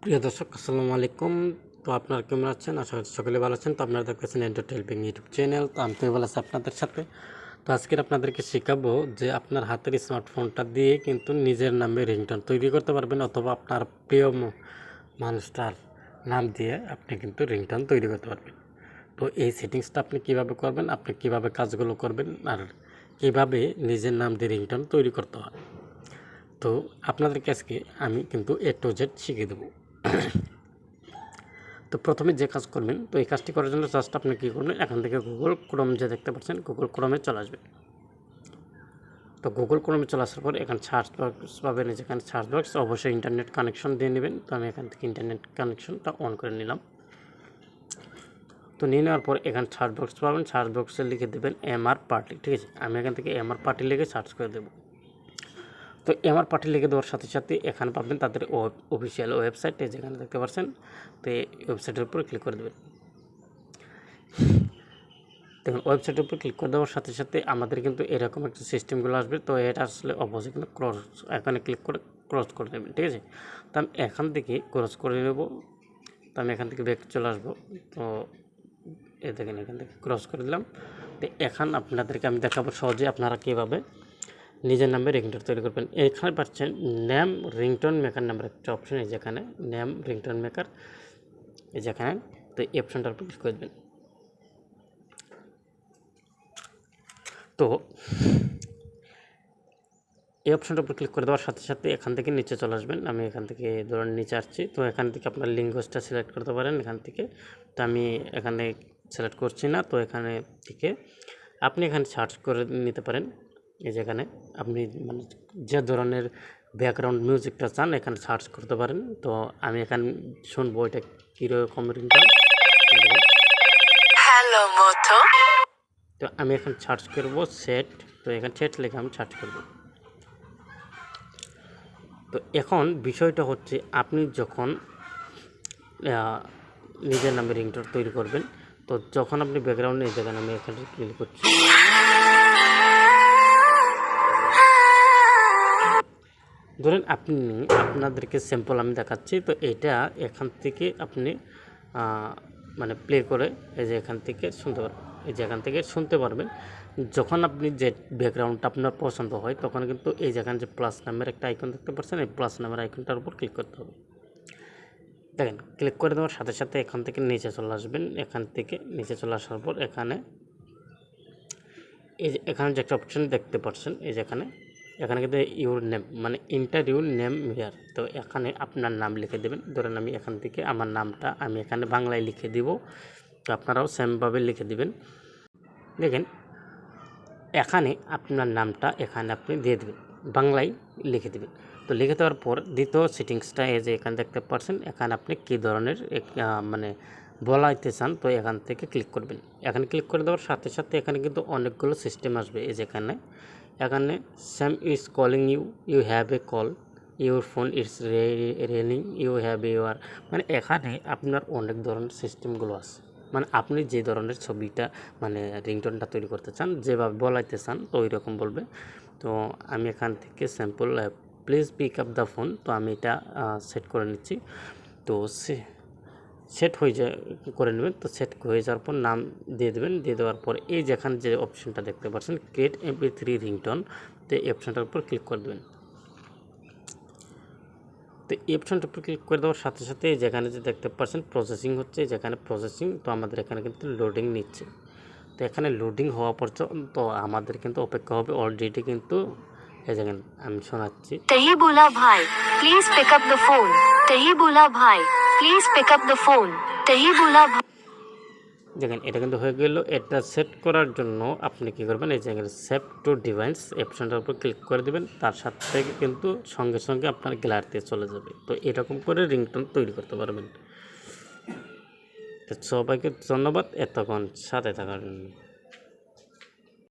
প্রিয় দর্শক, আসসালামু আলাইকুম। তো আপনারা কেমন আছেন? আশা করি সকলে ভালো আছেন। তো আপনারা দেখতেছেন এন্টারটেল হেল্পিং ইউটিউব চ্যানেল। তো আমি ভালো আছি আপনাদের সাথে। তো আজকে আপনাদেরকে শেখাবো যে আপনার হাতের স্মার্টফোনটা দিয়ে কিন্তু নিজের নামে রিংটোন তৈরি করতে পারবেন, অথবা আপনার প্রিয় মানুষটার নাম দিয়ে আপনি কিন্তু রিংটোন তৈরি করতে পারবেন। তো এই সেটিংসটা আপনি কিভাবে করবেন, আপনি কিভাবে কাজগুলো করবেন, আর কিভাবে নিজের নাম দিয়ে রিংটোন তৈরি করতে হয়, তো আপনাদেরকে আজকে আমি কিন্তু A to Z শিখিয়ে দেবো। তো প্রথমে যে কাজ করবেন, তো এই কাজটি করার জন্য জাস্ট আপনি কী করবেন, এখান থেকে গুগল ক্রোম যে দেখতে পাচ্ছেন, গুগল ক্রোমে চলে আসবেন। তো গুগল ক্রোমে চলে আসার পর এখানে সার্চ বক্স পাবেন। যেখানে সার্চ বক্স অবশ্যই ইন্টারনেট কানেকশন দিয়ে নেবেন। তো আমি এখান থেকে ইন্টারনেট কানেকশনটা অন করে নিলাম। তো নিয়ে নেওয়ার পর এখানে সার্চ বক্স পাবেন, সার্চ বক্সে লিখে দেবেন MR পার্টি। ঠিক আছে, আমি এখান থেকে MR পার্টি লিখে সার্চ করে দেবো। তো MR পার্টি লিখে দেওয়ার সাথে সাথে এখানে পাবেন তাদের অফিসিয়াল ওয়েবসাইটে, যেখানে দেখতে পাচ্ছেন। তো এই ওয়েবসাইটের উপর ক্লিক করে দেবেন। দেখুন, ওয়েবসাইটের উপর ক্লিক করে দেওয়ার সাথে সাথে আমাদের কিন্তু এরকম একটা সিস্টেমগুলো আসবে। তো এটা আসলে অবশ্যই কিন্তু এখানে ক্লিক করে ক্রস করে দেবেন। ঠিক আছে, তো আমি এখান থেকে ক্রস করে নেব। তো আমি এখান থেকে ব্যাক চলে আসবো। তো দেখেন, এখান থেকে ক্রস করে দিলাম। তো এখন আপনাদেরকে আমি দেখাবো সহজে আপনারা কীভাবে নিজের নামে রিংটোন তৈরি করবেন। এখানে পাচ্ছেন নেম রিংটোন মেকার নামের একটা অপশন, এই যেখানে নেম রিংটোন মেকার, এই যেখানে। তো এই অপশনটার উপর ক্লিক করে দেবেন। তো এই অপশনটার উপর ক্লিক করে দেওয়ার সাথে সাথে এখান থেকে নিচে চলে আসবেন। আমি এখান থেকে ধরুন নিচে আসছি। তো এখান থেকে আপনার ল্যাঙ্গুয়েজটা সিলেক্ট করতে পারেন এখান থেকে। তো আমি এখানে সিলেক্ট করছি না। তো এখানে থেকে আপনি এখানে সার্চ করে নিতে পারেন। এই যেখানে আপনি মানে যে ধরনের ব্যাকগ্রাউন্ড মিউজিকটা চান এখানে সার্চ করতে পারেন। তো আমি এখানে শুনবো এটা কীরকম রিংটোন। হ্যালো মতো। তো আমি এখন সার্চ করব সেট। তো এখানে সেট লিখে আমি সার্চ করব। তো এখন বিষয়টা হচ্ছে, আপনি যখন নিজের নামে রিংটোন তৈরি করবেন, তো যখন আপনি ব্যাকগ্রাউন্ডে, এই জায়গায় আমি এখানে ক্লিক করছি। ধরেন আপনাদেরকে স্যাম্পল আমি দেখাচ্ছি। তো এটা এখান থেকে আপনি মানে প্লে করে এই যে এখান থেকে শুনতে পারবেন। এই যে এখান থেকে শুনতে পারবেন। যখন আপনি যে ব্যাকগ্রাউন্ডটা আপনার পছন্দ হয়, তখন কিন্তু এই যেখানে যে প্লাস নামের একটা আইকন দেখতে পাচ্ছেন, এই প্লাস নামের আইকনটার উপর ক্লিক করতে হবে। দেখেন, ক্লিক করে দেওয়ার সাথে সাথে এখান থেকে নিচে চলে আসবেন। এখান থেকে নিচে চলে আসার পর এখানে এই যে এখানে যে একটা অপশন দেখতে পাচ্ছেন, এই যেখানে এখানে কিন্তু ইউর নেম মানে ইন্টার ইউর নেম হিয়ার। তো এখানে আপনার নাম লিখে দেবেন। ধরেন আমি এখান থেকে আমার নামটা আমি এখানে বাংলায় লিখে দিব। তো আপনারাও সেমভাবে লিখে দিবেন। দেখেন, এখানে আপনার নামটা এখানে আপনি দিয়ে দেবেন, বাংলায় লিখে দেবেন। তো লিখে দেওয়ার পর দ্বিতীয় সেটিংসটা এই যে এখানে দেখতে পাচ্ছেন, এখানে আপনি কী ধরনের মানে বলাইতে চান, তো এখান থেকে ক্লিক করবেন। এখানে ক্লিক করে দেওয়ার সাথে সাথে এখানে কিন্তু অনেকগুলো সিস্টেম আসবে। এই যেখানে এখানে Sam is calling you, you have a call, your phone it's raining, you have your, মানে এখানে আপনার অনেক ধরনের সিস্টেমগুলো আছে। মানে আপনি যে ধরনের ছবিটা মানে রিংটোনটা তৈরি করতে চান, যেভাবে বলাইতে চান, তো ওই রকম বলবে। তো আমি এখান থেকে sample please pick up the phone, তো আমি এটা সেট করে নিচ্ছি। তো সেট হয়ে করে নেবেন। তো সেট হয়ে যাওয়ার পর নাম দিয়ে দেবেন। দিয়ে দেওয়ার পর এই যেখানে যে অপশনটা দেখতে পাচ্ছেন ক্রিয়েট MP3 রিংটোন, তো এই অপশনটার উপর ক্লিক করে দেবেন। তো এই অপশনটার উপর ক্লিক করে দেওয়ার সাথে সাথে যেখানে যে দেখতে পাচ্ছেন প্রসেসিং হচ্ছে, যেখানে প্রসেসিং, তো আমাদের এখানে কিন্তু লোডিং নিচ্ছে। তো এখানে লোডিং হওয়া পর্যন্ত আমাদের কিন্তু অপেক্ষা হবে। অলরেডি কিন্তু এই দেখেন আমি শোনাচ্ছি। तही बोला भाई please pick up the phone, तही बोला भाई please pick up the phone, तही बोला। দেখেন, এটা কিন্তু হয়ে গেল। এটা সেট করার জন্য আপনি কী করবেন, এই জায়গায় সেভ টু ডিভাইস অপশনটার উপর ক্লিক করে দেবেন। তার সাথে কিন্তু সঙ্গে সঙ্গে আপনার গ্যালারিতে চলে যাবে। তো এরকম করে রিংটোন তৈরি করতে পারবেন। তো সবাইকে ধন্যবাদ এতক্ষণ সাথে থাকার জন্য।